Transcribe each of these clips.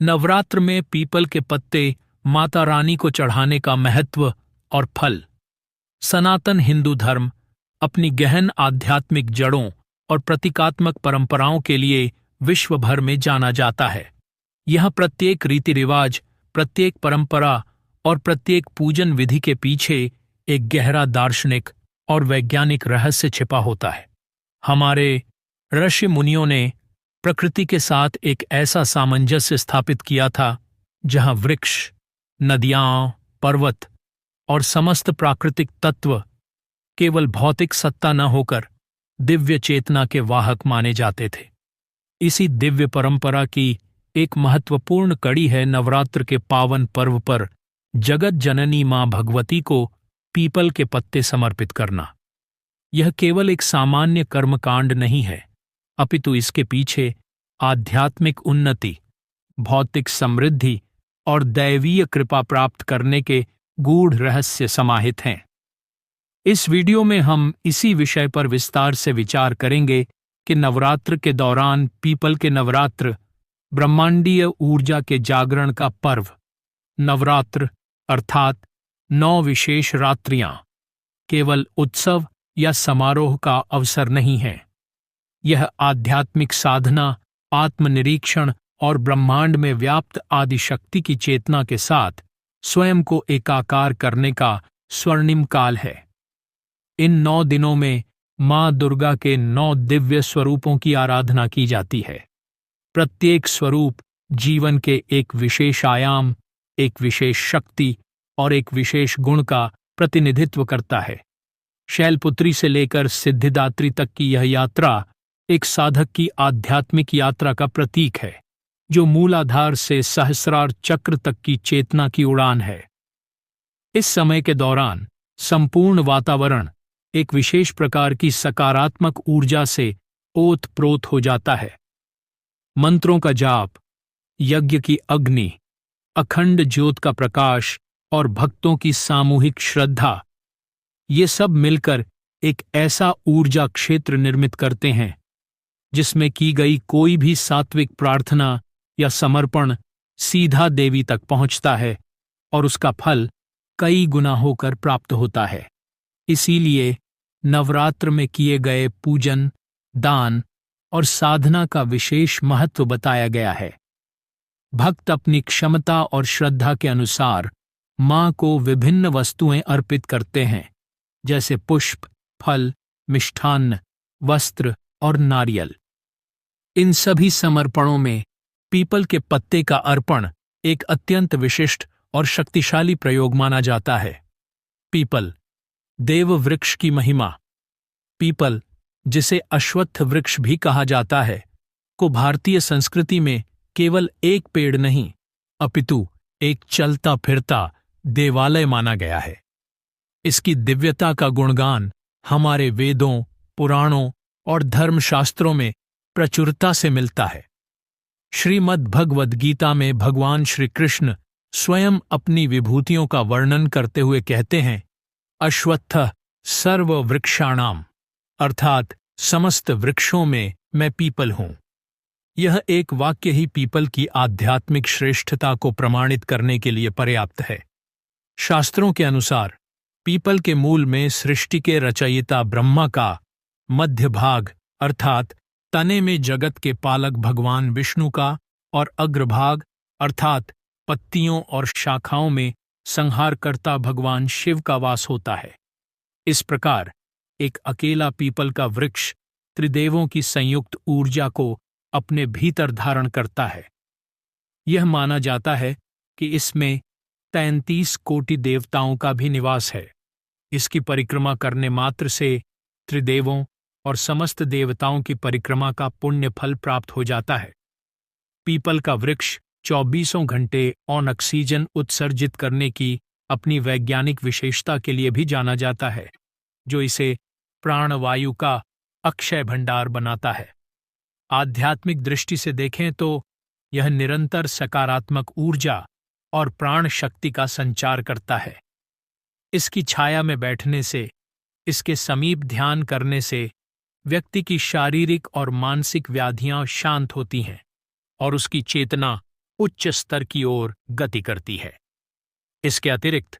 नवरात्र में पीपल के पत्ते माता रानी को चढ़ाने का महत्व और फल। सनातन हिंदू धर्म अपनी गहन आध्यात्मिक जड़ों और प्रतीकात्मक परंपराओं के लिए विश्व भर में जाना जाता है। यह प्रत्येक रीति रिवाज, प्रत्येक परंपरा और प्रत्येक पूजन विधि के पीछे एक गहरा दार्शनिक और वैज्ञानिक रहस्य छिपा होता है। हमारे ऋषि मुनियों ने प्रकृति के साथ एक ऐसा सामंजस्य स्थापित किया था जहां वृक्ष, नदियां, पर्वत और समस्त प्राकृतिक तत्व केवल भौतिक सत्ता न होकर दिव्य चेतना के वाहक माने जाते थे। इसी दिव्य परंपरा की एक महत्वपूर्ण कड़ी है नवरात्र के पावन पर्व पर जगत जननी मां भगवती को पीपल के पत्ते समर्पित करना। यह केवल एक सामान्य कर्मकांड नहीं है, अपितु इसके पीछे आध्यात्मिक उन्नति, भौतिक समृद्धि और दैवीय कृपा प्राप्त करने के गूढ़ रहस्य समाहित हैं। इस वीडियो में हम इसी विषय पर विस्तार से विचार करेंगे कि नवरात्र के दौरान पीपल के नवरात्र, ब्रह्मांडीय ऊर्जा के जागरण का पर्व। नवरात्र अर्थात 9 विशेष रात्रियां केवल उत्सव या समारोह का अवसर नहीं है। यह आध्यात्मिक साधना, आत्मनिरीक्षण और ब्रह्मांड में व्याप्त आदि शक्ति की चेतना के साथ स्वयं को एकाकार करने का स्वर्णिम काल है। इन 9 दिनों में मां दुर्गा के 9 दिव्य स्वरूपों की आराधना की जाती है। प्रत्येक स्वरूप जीवन के एक विशेष आयाम, एक विशेष शक्ति और एक विशेष गुण का प्रतिनिधित्व करता है। शैलपुत्री से लेकर सिद्धिदात्री तक की यह यात्रा एक साधक की आध्यात्मिक यात्रा का प्रतीक है, जो मूलाधार से सहस्रार चक्र तक की चेतना की उड़ान है। इस समय के दौरान संपूर्ण वातावरण एक विशेष प्रकार की सकारात्मक ऊर्जा से ओत-प्रोत हो जाता है। मंत्रों का जाप, यज्ञ की अग्नि, अखंड ज्योत का प्रकाश और भक्तों की सामूहिक श्रद्धा, ये सब मिलकर एक ऐसा ऊर्जा क्षेत्र निर्मित करते हैं जिसमें की गई कोई भी सात्विक प्रार्थना या समर्पण सीधा देवी तक पहुंचता है और उसका फल कई गुना होकर प्राप्त होता है। इसीलिए नवरात्र में किए गए पूजन, दान और साधना का विशेष महत्व बताया गया है। भक्त अपनी क्षमता और श्रद्धा के अनुसार मां को विभिन्न वस्तुएं अर्पित करते हैं, जैसे पुष्प, फल, मिष्ठान्न, वस्त्र और नारियल। इन सभी समर्पणों में पीपल के पत्ते का अर्पण एक अत्यंत विशिष्ट और शक्तिशाली प्रयोग माना जाता है। पीपल, देव वृक्ष की महिमा। पीपल, जिसे अश्वत्थ वृक्ष भी कहा जाता है, को भारतीय संस्कृति में केवल एक पेड़ नहीं, अपितु एक चलता फिरता देवालय माना गया है। इसकी दिव्यता का गुणगान हमारे वेदों, पुराणों और धर्मशास्त्रों में प्रचुरता से मिलता है। श्रीमद् भगवद गीता में भगवान श्री कृष्ण स्वयं अपनी विभूतियों का वर्णन करते हुए कहते हैं, अश्वत्थः सर्व वृक्षाणाम, अर्थात समस्त वृक्षों में मैं पीपल हूं। यह एक वाक्य ही पीपल की आध्यात्मिक श्रेष्ठता को प्रमाणित करने के लिए पर्याप्त है। शास्त्रों के अनुसार पीपल के मूल में सृष्टि के रचयिता ब्रह्मा का, मध्य भाग अर्थात तने में जगत के पालक भगवान विष्णु का और अग्रभाग अर्थात पत्तियों और शाखाओं में संहारकर्ता भगवान शिव का वास होता है। इस प्रकार एक अकेला पीपल का वृक्ष त्रिदेवों की संयुक्त ऊर्जा को अपने भीतर धारण करता है। यह माना जाता है कि इसमें 33 कोटि देवताओं का भी निवास है। इसकी परिक्रमा करने मात्र से त्रिदेवों और समस्त देवताओं की परिक्रमा का पुण्य फल प्राप्त हो जाता है। पीपल का वृक्ष 24 घंटे ऑन ऑक्सीजन उत्सर्जित करने की अपनी वैज्ञानिक विशेषता के लिए भी जाना जाता है, जो इसे प्राणवायु का अक्षय भंडार बनाता है। आध्यात्मिक दृष्टि से देखें तो यह निरंतर सकारात्मक ऊर्जा और प्राण शक्ति का संचार करता है। इसकी छाया में बैठने से, इसके समीप ध्यान करने से व्यक्ति की शारीरिक और मानसिक व्याधियां शांत होती हैं और उसकी चेतना उच्च स्तर की ओर गति करती है। इसके अतिरिक्त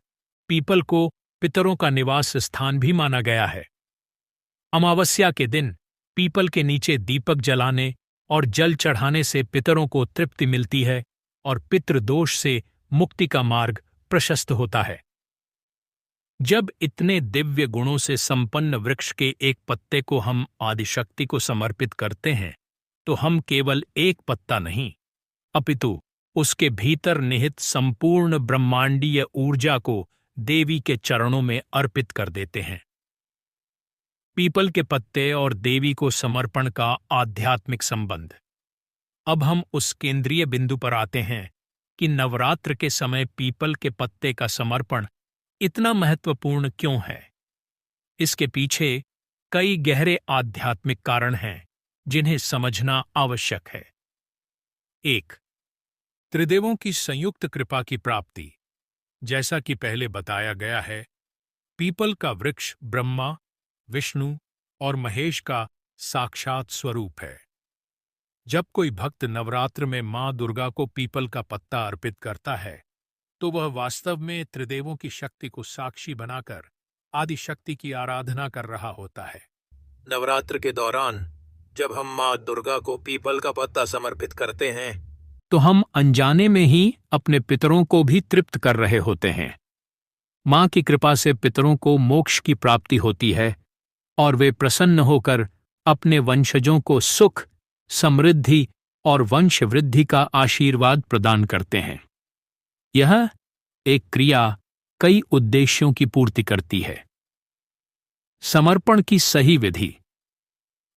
पीपल को पितरों का निवास स्थान भी माना गया है। अमावस्या के दिन पीपल के नीचे दीपक जलाने और जल चढ़ाने से पितरों को तृप्ति मिलती है और पितृदोष से मुक्ति का मार्ग प्रशस्त होता है। जब इतने दिव्य गुणों से संपन्न वृक्ष के एक पत्ते को हम आदिशक्ति को समर्पित करते हैं, तो हम केवल एक पत्ता नहीं, अपितु उसके भीतर निहित संपूर्ण ब्रह्मांडीय ऊर्जा को देवी के चरणों में अर्पित कर देते हैं। पीपल के पत्ते और देवी को समर्पण का आध्यात्मिक संबंध। अब हम उस केंद्रीय बिंदु पर आते हैं कि नवरात्र के समय पीपल के पत्ते का समर्पण इतना महत्वपूर्ण क्यों है। इसके पीछे कई गहरे आध्यात्मिक कारण हैं जिन्हें समझना आवश्यक है। 1. त्रिदेवों की संयुक्त कृपा की प्राप्ति। जैसा कि पहले बताया गया है, पीपल का वृक्ष ब्रह्मा, विष्णु और महेश का साक्षात स्वरूप है। जब कोई भक्त नवरात्र में मां दुर्गा को पीपल का पत्ता अर्पित करता है, तो वह वास्तव में त्रिदेवों की शक्ति को साक्षी बनाकर आदि शक्ति की आराधना कर रहा होता है। नवरात्र के दौरान जब हम मां दुर्गा को पीपल का पत्ता समर्पित करते हैं, तो हम अनजाने में ही अपने पितरों को भी तृप्त कर रहे होते हैं। मां की कृपा से पितरों को मोक्ष की प्राप्ति होती है और वे प्रसन्न होकर अपने वंशजों को सुख, समृद्धि और वंश वृद्धि का आशीर्वाद प्रदान करते हैं। यह एक क्रिया कई उद्देश्यों की पूर्ति करती है। समर्पण की सही विधि।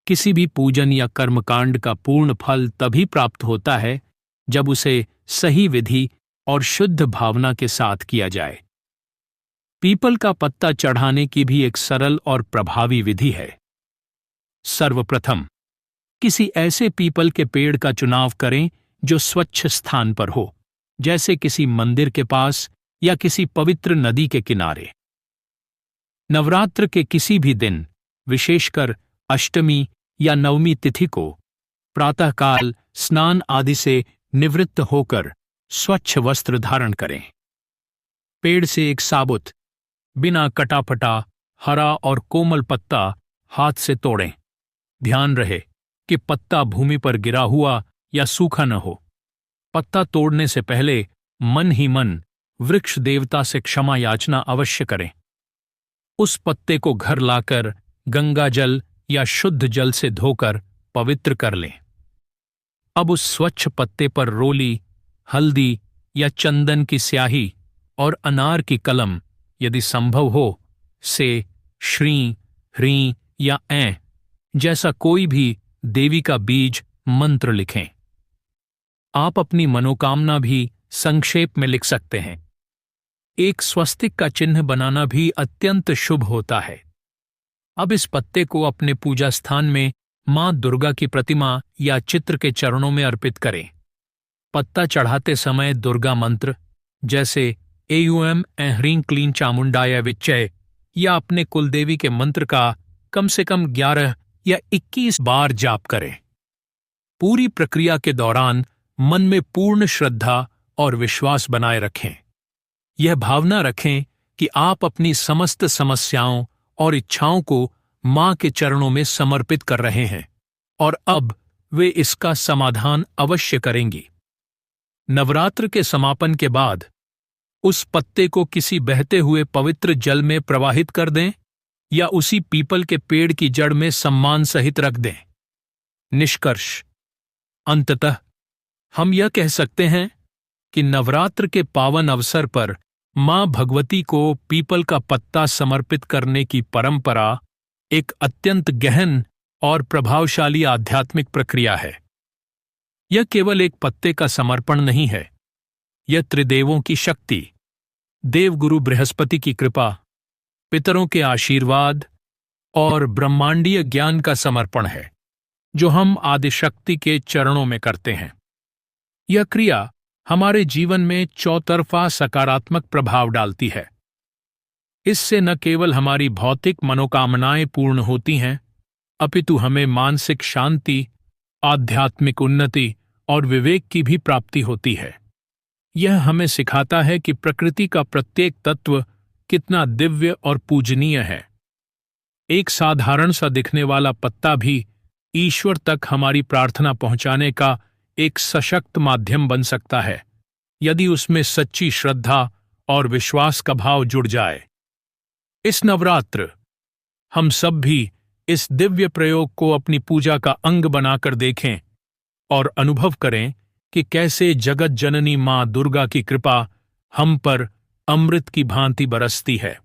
किसी भी पूजन या कर्मकांड का पूर्ण फल तभी प्राप्त होता है जब उसे सही विधि और शुद्ध भावना के साथ किया जाए। पीपल का पत्ता चढ़ाने की भी एक सरल और प्रभावी विधि है। सर्वप्रथम किसी ऐसे पीपल के पेड़ का चुनाव करें जो स्वच्छ स्थान पर हो, जैसे किसी मंदिर के पास या किसी पवित्र नदी के किनारे। नवरात्र के किसी भी दिन, विशेषकर अष्टमी या नवमी तिथि को, प्रातःकाल स्नान आदि से निवृत्त होकर स्वच्छ वस्त्र धारण करें। पेड़ से एक साबुत, बिना कटाफटा, हरा और कोमल पत्ता हाथ से तोड़ें। ध्यान रहे कि पत्ता भूमि पर गिरा हुआ या सूखा न हो। पत्ता तोड़ने से पहले मन ही मन वृक्ष देवता से क्षमा याचना अवश्य करें। उस पत्ते को घर लाकर गंगा जल या शुद्ध जल से धोकर पवित्र कर लें। अब उस स्वच्छ पत्ते पर रोली, हल्दी या चंदन की स्याही और अनार की कलम, यदि संभव हो, से श्री, ह्री या ऐं जैसा कोई भी देवी का बीज मंत्र लिखें। आप अपनी मनोकामना भी संक्षेप में लिख सकते हैं। एक स्वस्तिक का चिन्ह बनाना भी अत्यंत शुभ होता है। अब इस पत्ते को अपने पूजा स्थान में मां दुर्गा की प्रतिमा या चित्र के चरणों में अर्पित करें। पत्ता चढ़ाते समय दुर्गा मंत्र जैसे एयूएम ह्रीं क्लीं चामुंडाय विच्चय या अपने कुलदेवी के मंत्र का कम से कम 11 या 21 बार जाप करें। पूरी प्रक्रिया के दौरान मन में पूर्ण श्रद्धा और विश्वास बनाए रखें। यह भावना रखें कि आप अपनी समस्त समस्याओं और इच्छाओं को मां के चरणों में समर्पित कर रहे हैं और अब वे इसका समाधान अवश्य करेंगी। नवरात्र के समापन के बाद उस पत्ते को किसी बहते हुए पवित्र जल में प्रवाहित कर दें या उसी पीपल के पेड़ की जड़ में सम्मान सहित रख दें। निष्कर्ष, अंततः हम यह कह सकते हैं कि नवरात्र के पावन अवसर पर मां भगवती को पीपल का पत्ता समर्पित करने की परंपरा एक अत्यंत गहन और प्रभावशाली आध्यात्मिक प्रक्रिया है। यह केवल एक पत्ते का समर्पण नहीं है, यह त्रिदेवों की शक्ति, देवगुरु बृहस्पति की कृपा, पितरों के आशीर्वाद और ब्रह्मांडीय ज्ञान का समर्पण है जो हम आदिशक्ति के चरणों में करते हैं। यह क्रिया हमारे जीवन में चौतरफा सकारात्मक प्रभाव डालती है। इससे न केवल हमारी भौतिक मनोकामनाएं पूर्ण होती हैं, अपितु हमें मानसिक शांति, आध्यात्मिक उन्नति और विवेक की भी प्राप्ति होती है। यह हमें सिखाता है कि प्रकृति का प्रत्येक तत्व कितना दिव्य और पूजनीय है। एक साधारण सा दिखने वाला पत्ता भी ईश्वर तक हमारी प्रार्थना पहुंचाने का एक सशक्त माध्यम बन सकता है, यदि उसमें सच्ची श्रद्धा और विश्वास का भाव जुड़ जाए। इस नवरात्र हम सब भी इस दिव्य प्रयोग को अपनी पूजा का अंग बनाकर देखें और अनुभव करें कि कैसे जगत जननी मां दुर्गा की कृपा हम पर अमृत की भांति बरसती है।